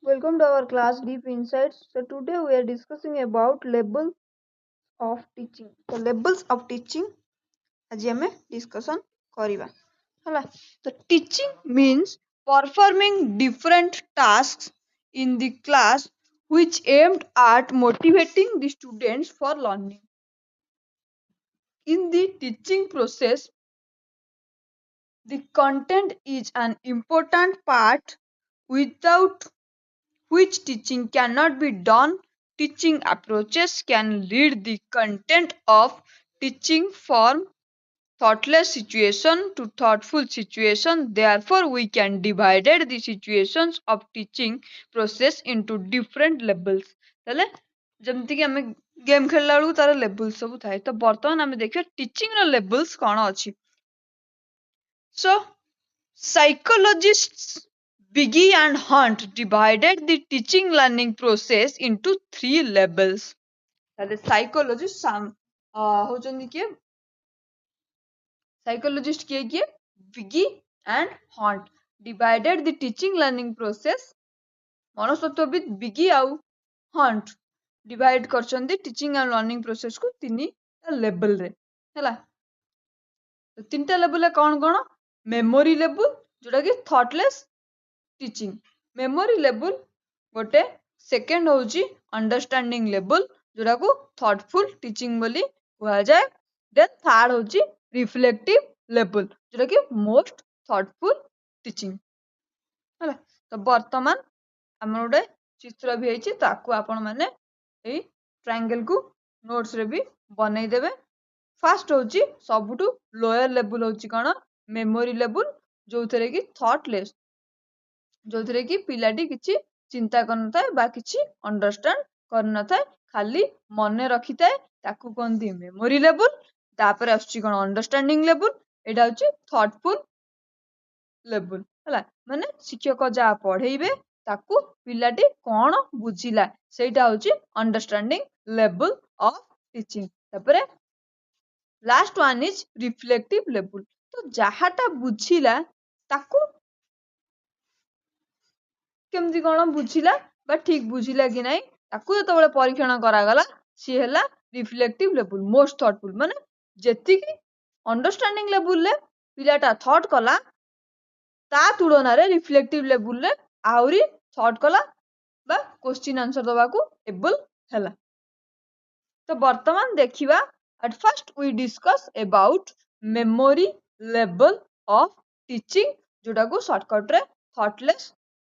Welcome to our class Deep Insights. So today we are discussing about levels of teaching. So levels of teaching आज हमें discussion करिवा. हला. So teaching means performing different tasks in the class which aimed at motivating the students for learning. In the teaching process, the content is an important part without which teaching cannot be done. Teaching approaches can lead the content of teaching from thoughtless situation to thoughtful situation. Therefore, we can divide the situations of teaching process into different levels. ତାହେଲେ ଯେମିତି କି ଆମେ game खेलला बेलू तार level सब थाए तो बर्तमान आम देखिए टीचिंग रो लेवल्स कौन अच्छी. So psychologists Biggie and Hunt divided the teaching learning process into three levels. The psychologist होचंदी किए psychologist किए Biggie and Hunt divided the teaching learning process. मनस्तत्वविद Biggie आउ Hunt divide करचंदी teaching and learning process को तीनी level रे हैला. तीनटा level कौन memory level जोटा कि थॉटलेस टीचिंग. मेमोरी लेवल गोटे सेकेंड होची अंडरस्टैंडिंग लेवल जोटा को थॉटफुल टीचिंग बोली कहा जाए. देन थर्ड होची रिफ्लेक्टिव लेवल जोटा कि मोस्ट थॉटफुल टीचिंग हैला. तो वर्तमान हमर गोटे चित्र भी हेची ताकू आपण माने एई ट्रायंगल को नोट्स रे भी बनै देबे. फास्ट होची सबुटू लोअर लेवल होची कोन मेमोरी लेवल जो थरे कि थॉटलेस जो थरे कि पिलाटी किछि चिंता करनथाय बा किछि अंडरस्टैंड करनथाय खाली मने रखिथाय ताकू कोनदी मेमोरी लेवल. तापर आछी कोन अंडरस्टैंडिंग लेवल. एटा होची थॉटफुल लेवल हला. माने शिक्षक जा पढेइबे ताकू पिलाटी कोन बुझिला सेटा होची अंडरस्टैंडिंग लेवल ऑफ टीचिंग. तापर last one is reflective level. तो जहाटा बुझिला ताकू केमती कोन बुझिला बा ठीक बुझिला कि नहीं ताकू जतबेले परीक्षण करागला सी हैला रिफ्लेक्टिव लेवल मोस्ट थॉटफुल. माने जेति कि अंडरस्टैंडिंग लेवल ले पिलाटा थॉट कला ता तुलना रे रिफ्लेक्टिव लेवल ले आउरी थॉट कला बा क्वेश्चन आंसर दबा को एबल हैला. तो वर्तमान देखिवा at first we discuss about memory level of teaching जोटा को शॉर्टकट रे थॉटलेस